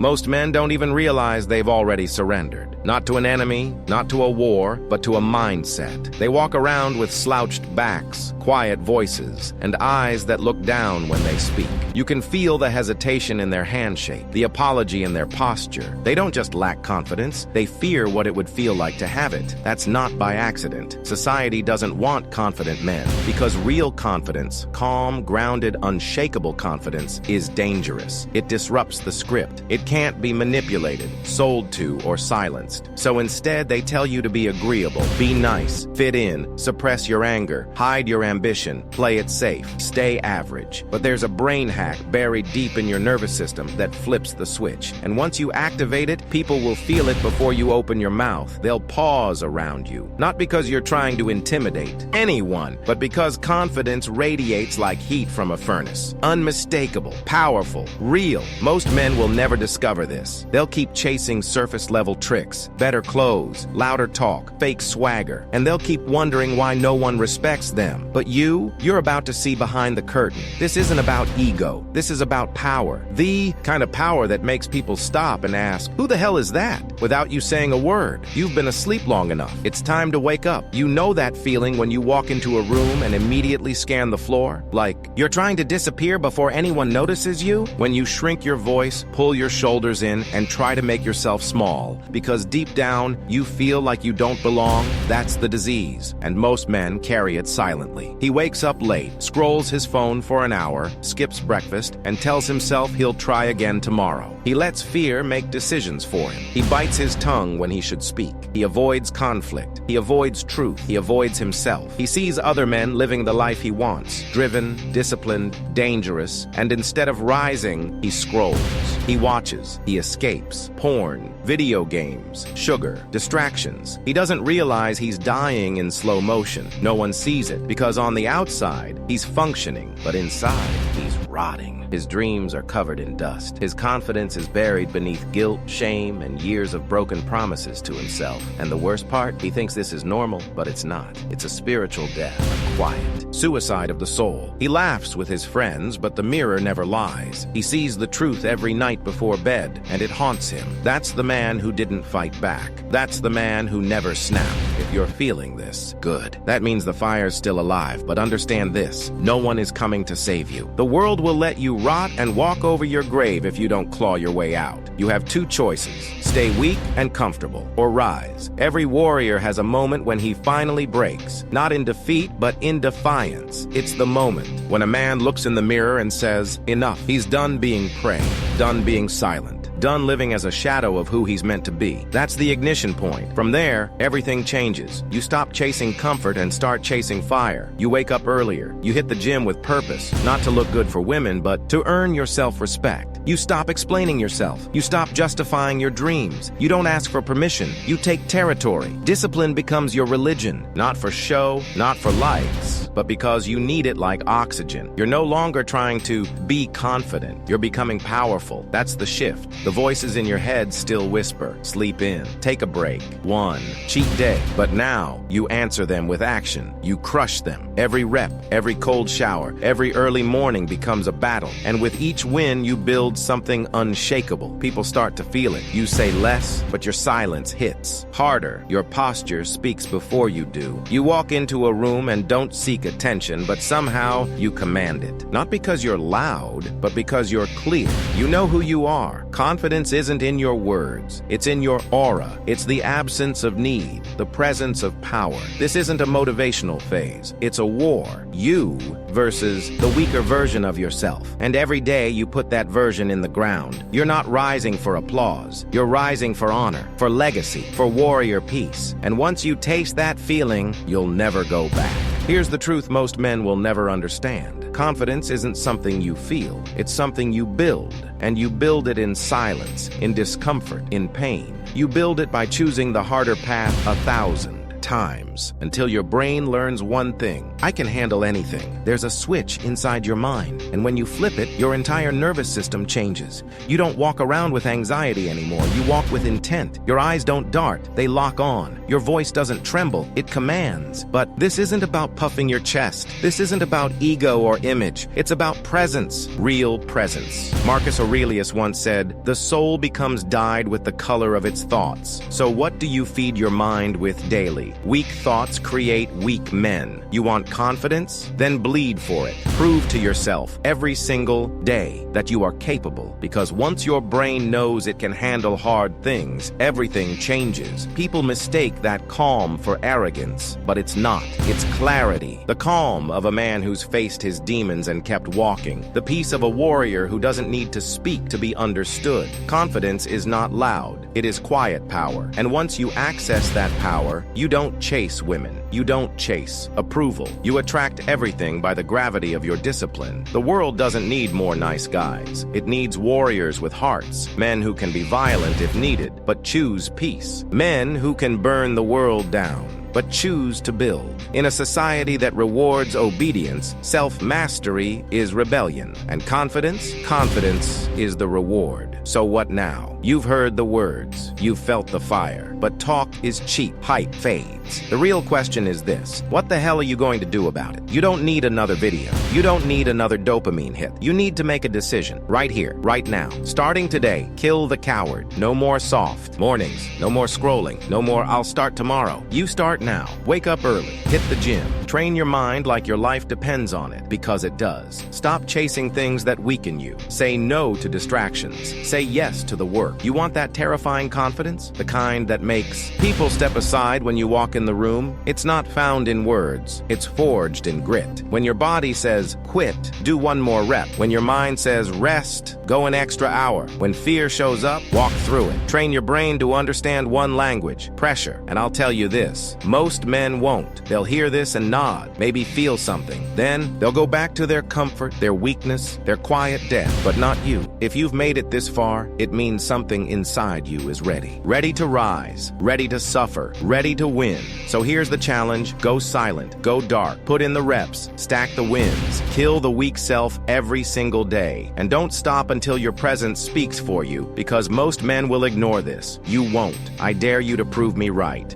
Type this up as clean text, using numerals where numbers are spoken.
Most men don't even realize they've already surrendered. Not to an enemy, not to a war, but to a mindset. They walk around with slouched backs, quiet voices, and eyes that look down when they speak. You can feel the hesitation in their handshake, the apology in their posture. They don't just lack confidence, they fear what it would feel like to have it. That's not by accident. Society doesn't want confident men, because real confidence, calm, grounded, unshakable confidence, is dangerous. It disrupts the script. It can't be manipulated, sold to, or silenced. So instead, they tell you to be agreeable, be nice, fit in, suppress your anger, hide your ambition, play it safe, stay average. But there's a brain hack buried deep in your nervous system that flips the switch. And once you activate it, people will feel it before you open your mouth. They'll pause around you. Not because you're trying to intimidate anyone, but because confidence radiates like heat from a furnace. Unmistakable, powerful, real. Most men will never discover this. They'll keep chasing surface-level tricks, better clothes, louder talk, fake swagger, and they'll keep wondering why no one respects them. But you're about to see behind the curtain. This isn't about ego. This is about power. The kind of power that makes people stop and ask, "Who the hell is that?" without you saying a word. You've been asleep long enough. It's time to wake up. You know that feeling when you walk into a room and immediately scan the floor? Like, you're trying to disappear before anyone notices you? When you shrink your voice, pull your shoulders in, and try to make yourself small. Because deep down, you feel like you don't belong, that's the disease. And most men carry it silently. He wakes up late, scrolls his phone for an hour, skips breakfast, and tells himself he'll try again tomorrow. He lets fear make decisions for him. He bites his tongue when he should speak. He avoids conflict. He avoids truth. He avoids himself. He sees other men living the life he wants, driven, disciplined, dangerous, and instead of rising, he scrolls. He watches. He escapes. Porn, video games, sugar, distractions. He doesn't realize he's dying in slow motion. No one sees it, because on the outside, he's functioning, but inside, he's rotting. His dreams are covered in dust. His confidence is buried beneath guilt, shame, and years of broken promises to himself. And the worst part, he thinks this is normal, but it's not. It's a spiritual death, a quiet suicide of the soul. He laughs with his friends, but the mirror never lies. He sees the truth every night before bed, and it haunts him. That's the man who didn't fight back. That's the man who never snapped. If you're feeling this, good. That means the fire's still alive, but understand this. No one is coming to save you. The world will let you rot and walk over your grave if you don't claw your way out. You have two choices: stay weak and comfortable, or rise. Every warrior has a moment when he finally breaks, not in defeat, but in defiance. It's the moment when a man looks in the mirror and says, enough. He's done being prey, done being silent, done living as a shadow of who he's meant to be. That's the ignition point. From there, everything changes. You stop chasing comfort and start chasing fire. You wake up earlier. You hit the gym with purpose, not to look good for women, but to earn your self-respect. You stop explaining yourself. You stop justifying your dreams. You don't ask for permission. You take territory. Discipline becomes your religion, not for show, not for likes, but because you need it like oxygen. You're no longer trying to be confident. You're becoming powerful. That's the shift. The voices in your head still whisper, sleep in, take a break, one, cheat day. But now, you answer them with action. You crush them. Every rep, every cold shower, every early morning becomes a battle. And with each win, you build something unshakable. People start to feel it. You say less, but your silence hits harder. Your posture speaks before you do. You walk into a room and don't seek attention, but somehow you command it. Not because you're loud, but because you're clear. You know who you are. Confidence isn't in your words. It's in your aura. It's the absence of need, the presence of power. This isn't a motivational phase. It's a war. You versus the weaker version of yourself. And every day you put that version in the ground. You're not rising for applause. You're rising for honor, for legacy, for warrior peace. And once you taste that feeling, you'll never go back. Here's the truth most men will never understand. Confidence isn't something you feel. It's something you build. And you build it in silence, in discomfort, in pain. You build it by choosing the harder path 1,000 100 times until your brain learns one thing: I can handle anything. There's a switch inside your mind, and when you flip it, your entire nervous system changes. You don't walk around with anxiety anymore. You walk with intent. Your eyes don't dart. They lock on. Your voice doesn't tremble. It commands. But this isn't about puffing your chest. This isn't about ego or image. It's about presence, real presence. Marcus Aurelius once said, "The soul becomes dyed with the color of its thoughts." So what do you feed your mind with daily? Weak thoughts create weak men. You want confidence? Then bleed for it. Prove to yourself every single day that you are capable, because once your brain knows it can handle hard things, everything changes. People mistake that calm for arrogance, but it's not. It's clarity. The calm of a man who's faced his demons and kept walking. The peace of a warrior who doesn't need to speak to be understood. Confidence is not loud. It is quiet power. And once you access that power, you don't chase women. You don't chase approval. You attract everything by the gravity of your discipline. The world doesn't need more nice guys. It needs warriors with hearts. Men who can be violent if needed, but choose peace. Men who can burn the world down, but choose to build. In a society that rewards obedience, self-mastery is rebellion. And confidence is the reward. So what now? You've heard the words. You've felt the fire. But talk is cheap. Hype fades. The real question is this: what the hell are you going to do about it? You don't need another video. You don't need another dopamine hit. You need to make a decision. Right here, right now. Starting today, kill the coward. No more soft mornings. No more scrolling. No more "I'll start tomorrow." You start now. Wake up early. Hit the gym. Train your mind like your life depends on it, because it does. Stop chasing things that weaken you. Say no to distractions. Say yes to the work. You want that terrifying confidence? The kind that makes people step aside when you walk in the room? It's not found in words. It's forged in grit. When your body says, quit, do one more rep. When your mind says, rest, go an extra hour. When fear shows up, walk through it. Train your brain to understand one language: pressure. And I'll tell you this: most men won't. They'll hear this and nod, maybe feel something. Then they'll go back to their comfort, their weakness, their quiet death. But not you. If you've made it this far, it means something inside you is ready. Ready to rise, ready to suffer, ready to win. So here's the challenge: go silent, go dark, put in the reps, stack the wins, kill the weak self every single day. And don't stop until your presence speaks for you, because most men will ignore this. You won't. I dare you to prove me right.